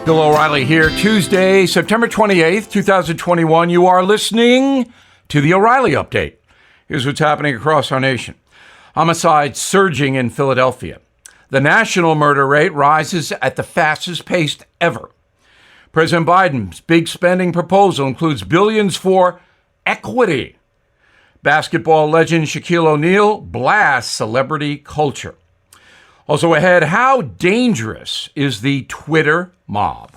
Bill O'Reilly here, Tuesday, September 28th, 2021. You are listening to the O'Reilly Update. Here's what's happening across our nation. Homicide surging in Philadelphia. The national murder rate rises at the fastest pace ever. President Biden's big spending proposal includes billions for equity. Basketball legend Shaquille O'Neal blasts celebrity culture. Also ahead, how dangerous is the Twitter mob?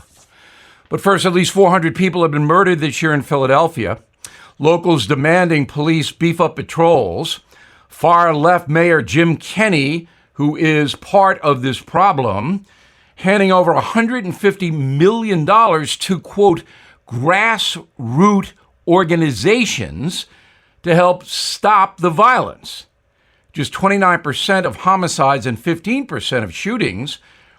But first, at least 400 people have been murdered this year in Philadelphia. Locals demanding police beef up patrols. Far-left Mayor Jim Kenney, who is part of this problem, handing over $150 million to, quote, grassroots organizations to help stop the violence. Just 29% of homicides and 15% of shootings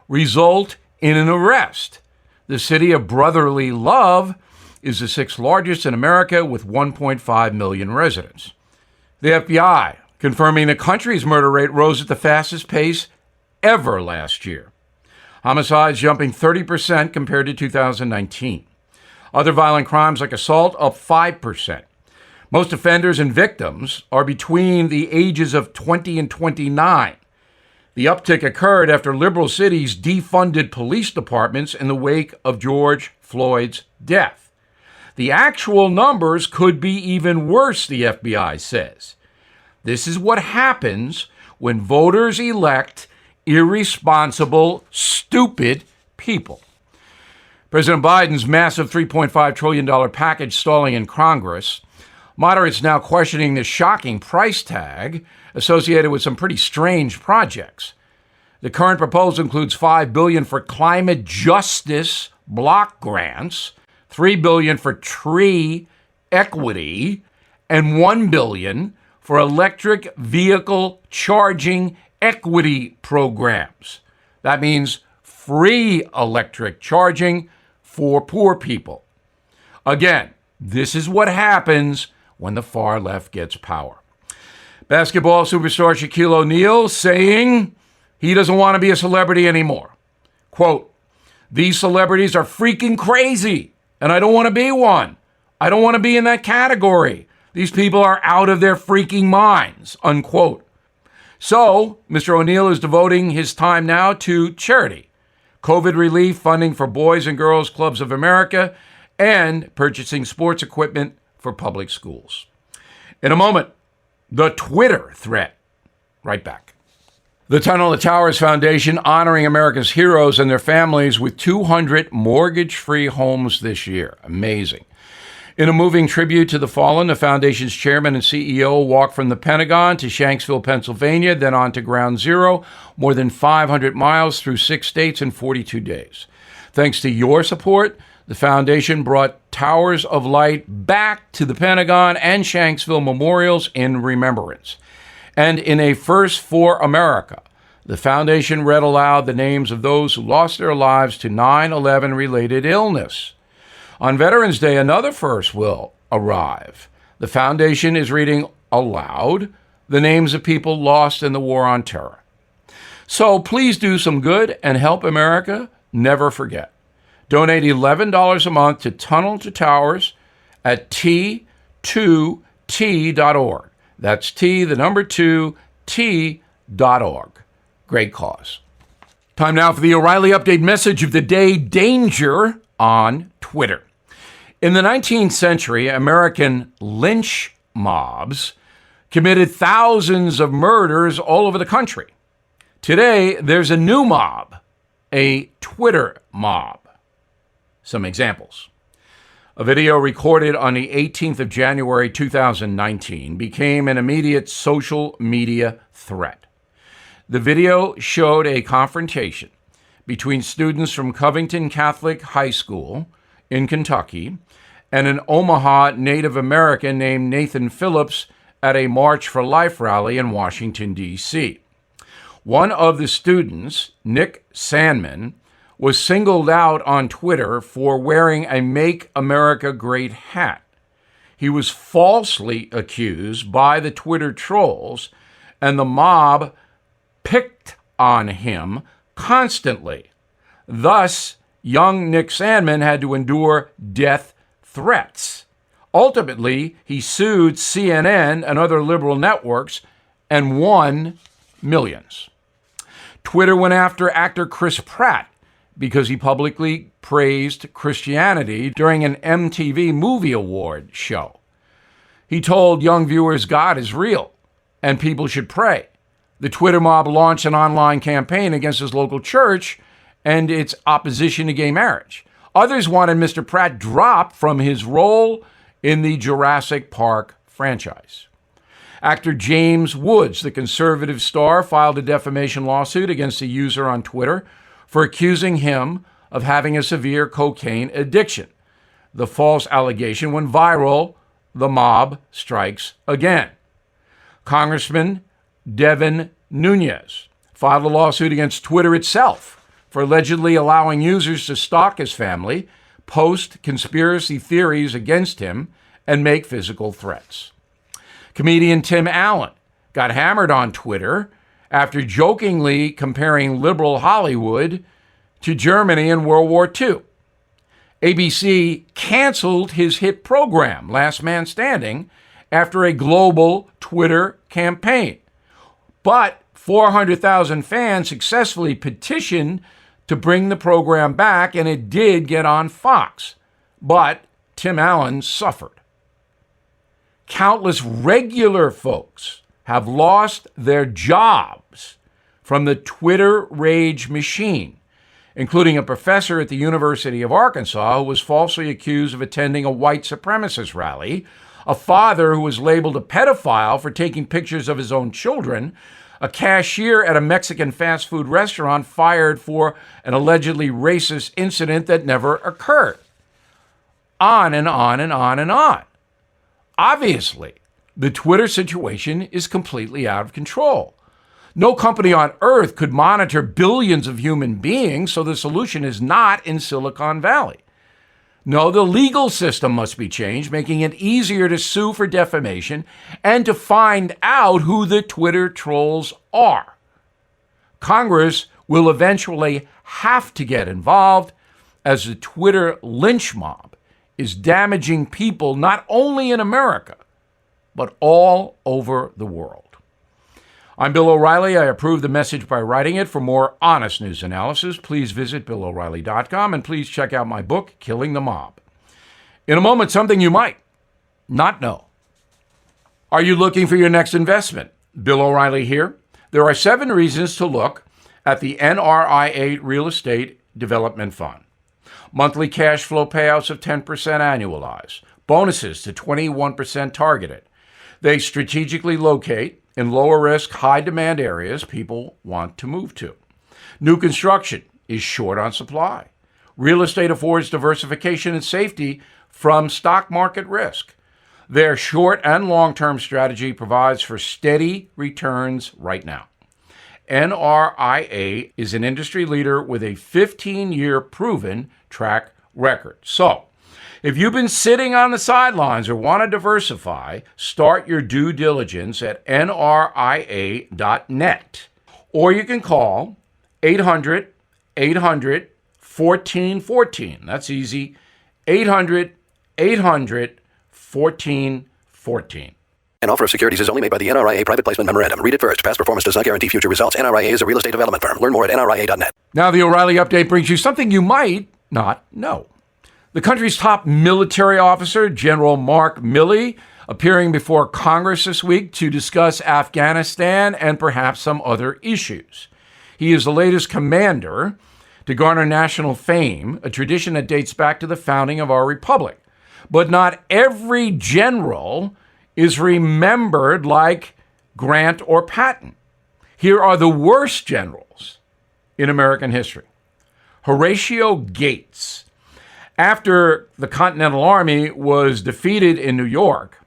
result in an arrest. The city of brotherly love is the sixth largest in America with 1.5 million residents. The FBI confirming the country's murder rate rose at the fastest pace ever last year. Homicides jumping 30% compared to 2019. Other violent crimes like assault up 5%. Most offenders and victims are between the ages of 20 and 29. The uptick occurred after liberal cities defunded police departments in the wake of George Floyd's death. The actual numbers could be even worse, the FBI says. This is what happens when voters elect irresponsible, stupid people. President Biden's massive $3.5 trillion package stalling in Congress. Moderates now questioning the shocking price tag associated with some pretty strange projects. The current proposal includes $5 billion for climate justice block grants, $3 billion for tree equity, and $1 billion for electric vehicle charging equity programs. That means free electric charging for poor people. Again, this is what happens when the far left gets power. Basketball superstar Shaquille O'Neal saying he doesn't want to be a celebrity anymore. Quote, "These celebrities are freaking crazy, and I don't want to be one. I don't want to be in that category. These people are out of their freaking minds," unquote. So, Mr. O'Neal is devoting his time now to charity, COVID relief funding for Boys and Girls Clubs of America, and purchasing sports equipment for public schools. In a moment, the Twitter threat. Right back. The Untitled Towers Foundation honoring America's heroes and their families with 200 mortgage-free homes this year. Amazing. In a moving tribute to the fallen, the foundation's chairman and CEO walked from the Pentagon to Shanksville, Pennsylvania, then on to Ground Zero, more than 500 miles through 6 states in 42 days. Thanks to your support, the foundation brought Towers of Light back to the Pentagon and Shanksville memorials in remembrance. And in a first for America, the foundation read aloud the names of those who lost their lives to 9/11-related illness. On Veterans Day, another first will arrive. The foundation is reading aloud the names of people lost in the War on Terror. So please do some good and help America never forget. Donate $11 a month to Tunnel to Towers at T2T.org. That's T2T.org. Great cause. Time now for the O'Reilly Update message of the day, danger on Twitter. In the 19th century, American lynch mobs committed thousands of murders all over the country. Today, there's a new mob, a Twitter mob. Some examples. A video recorded on the 18th of January 2019 became an immediate social media threat. The video showed a confrontation between students from Covington Catholic High School in Kentucky and an Omaha Native American named Nathan Phillips at a March for Life rally in Washington, D.C. One of the students, Nick Sandman, was singled out on Twitter for wearing a Make America Great hat. He was falsely accused by the Twitter trolls, and the mob picked on him constantly, thus young Nick Sandmann had to endure death threats. Ultimately, he sued CNN and other liberal networks and won millions. Twitter went after actor Chris Pratt because he publicly praised Christianity during an MTV Movie Award show. He told young viewers God is real and people should pray. The Twitter mob launched an online campaign against his local church and its opposition to gay marriage. Others wanted Mr. Pratt dropped from his role in the Jurassic Park franchise. Actor James Woods, the conservative star, filed a defamation lawsuit against a user on Twitter for accusing him of having a severe cocaine addiction. The false allegation went viral. The mob strikes again. Congressman Devin Nunes filed a lawsuit against Twitter itself for allegedly allowing users to stalk his family, post conspiracy theories against him, and make physical threats. Comedian Tim Allen got hammered on Twitter after jokingly comparing liberal Hollywood to Germany in World War II. ABC canceled his hit program, Last Man Standing, after a global Twitter campaign. But 400,000 fans successfully petitioned to bring the program back, and it did get on Fox. But Tim Allen suffered. Countless regular folks have lost their jobs from the Twitter rage machine, including a professor at the University of Arkansas who was falsely accused of attending a white supremacist rally, a father who was labeled a pedophile for taking pictures of his own children, a cashier at a Mexican fast food restaurant fired for an allegedly racist incident that never occurred. On and on and on and on. Obviously, the Twitter situation is completely out of control. No company on earth could monitor billions of human beings, so the solution is not in Silicon Valley. No, the legal system must be changed, making it easier to sue for defamation and to find out who the Twitter trolls are. Congress will eventually have to get involved, as the Twitter lynch mob is damaging people not only in America, but all over the world. I'm Bill O'Reilly. I approve the message by writing it. For more honest news analysis, please visit BillO'Reilly.com, and please check out my book, Killing the Mob. In a moment, something you might not know. Are you looking for your next investment? Bill O'Reilly here. There are 7 reasons to look at the NRIA Real Estate Development Fund. Monthly cash flow payouts of 10% annualized. Bonuses to 21% targeted. They strategically locate in lower risk, high demand areas people want to move to. New construction is short on supply. Real estate affords diversification and safety from stock market risk. Their short and long-term strategy provides for steady returns right now. NRIA is an industry leader with a 15-year proven track record. So, if you've been sitting on the sidelines or want to diversify, start your due diligence at nria.net. Or you can call 800-800-1414. That's easy. 800-800-1414. An offer of securities is only made by the NRIA Private Placement Memorandum. Read it first. Past performance does not guarantee future results. NRIA is a real estate development firm. Learn more at nria.net. Now the O'Reilly Update brings you something you might not know. The country's top military officer, General Mark Milley, appearing before Congress this week to discuss Afghanistan and perhaps some other issues. He is the latest commander to garner national fame, a tradition that dates back to the founding of our republic. But not every general is remembered like Grant or Patton. Here are the worst generals in American history. Horatio Gates. After the Continental Army was defeated in New York,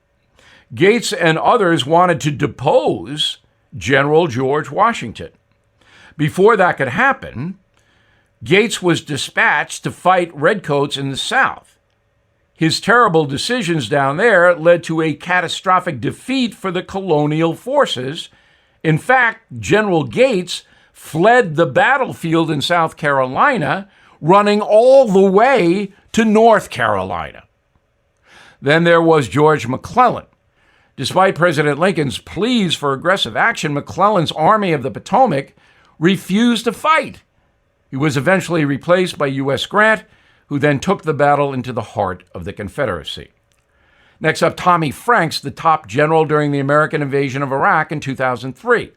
Gates and others wanted to depose General George Washington. Before that could happen, Gates was dispatched to fight redcoats in the South. His terrible decisions down there led to a catastrophic defeat for the colonial forces. In fact, General Gates fled the battlefield in South Carolina, running all the way to North Carolina. Then there was George McClellan. Despite President Lincoln's pleas for aggressive action, McClellan's Army of the Potomac refused to fight. He was eventually replaced by U.S. Grant, who then took the battle into the heart of the Confederacy. Next up, Tommy Franks, the top general during the American invasion of Iraq in 2003.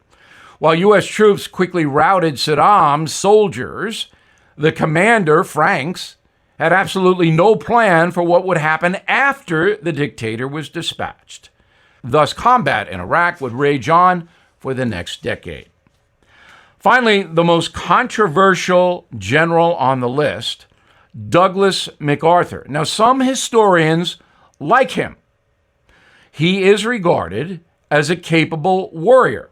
While U.S. troops quickly routed Saddam's soldiers, the commander, Franks, had absolutely no plan for what would happen after the dictator was dispatched. Thus, combat in Iraq would rage on for the next decade. Finally, the most controversial general on the list, Douglas MacArthur. Now, some historians like him. He is regarded as a capable warrior,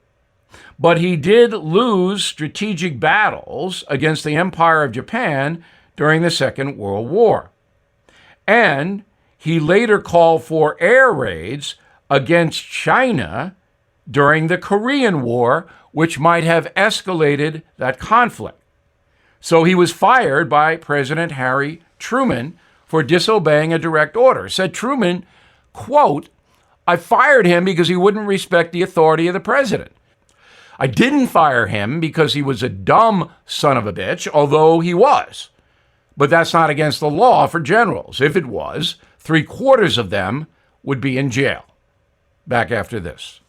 but he did lose strategic battles against the Empire of Japan during the Second World War. And he later called for air raids against China during the Korean War, which might have escalated that conflict. So he was fired by President Harry Truman for disobeying a direct order. Said Truman, quote, "I fired him because he wouldn't respect the authority of the president. I didn't fire him because he was a dumb son of a bitch, although he was. But that's not against the law for generals. If it was, 3/4 of them would be in jail." Back after this.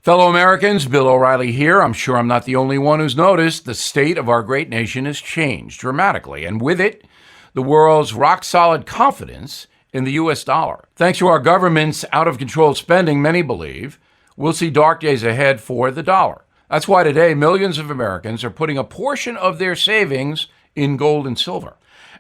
Fellow Americans, Bill O'Reilly here. I'm sure I'm not the only one who's noticed the state of our great nation has changed dramatically, and with it, the world's rock-solid confidence in the U.S. dollar. Thanks to our government's out-of-control spending, many believe we'll see dark days ahead for the dollar. That's why today millions of Americans are putting a portion of their savings in gold and silver.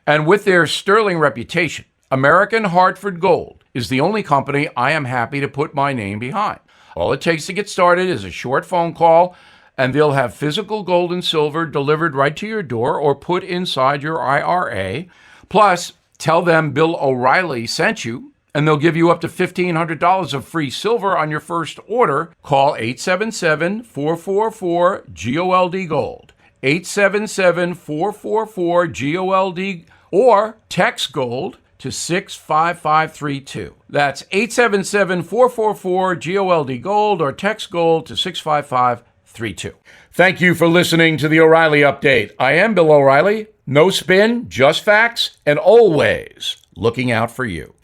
And with their sterling reputation, American Hartford Gold is the only company I am happy to put my name behind. All it takes to get started is a short phone call, and they'll have physical gold and silver delivered right to your door or put inside your IRA. Plus, tell them Bill O'Reilly sent you, and they'll give you up to $1,500 of free silver on your first order. Call 877-444-GOLD-GOLD, 877-444-GOLD, or text GOLD to 65532. That's 877-444-GOLD-GOLD or text GOLD to 65532. Thank you for listening to the O'Reilly Update. I am Bill O'Reilly. No spin, just facts, and always looking out for you.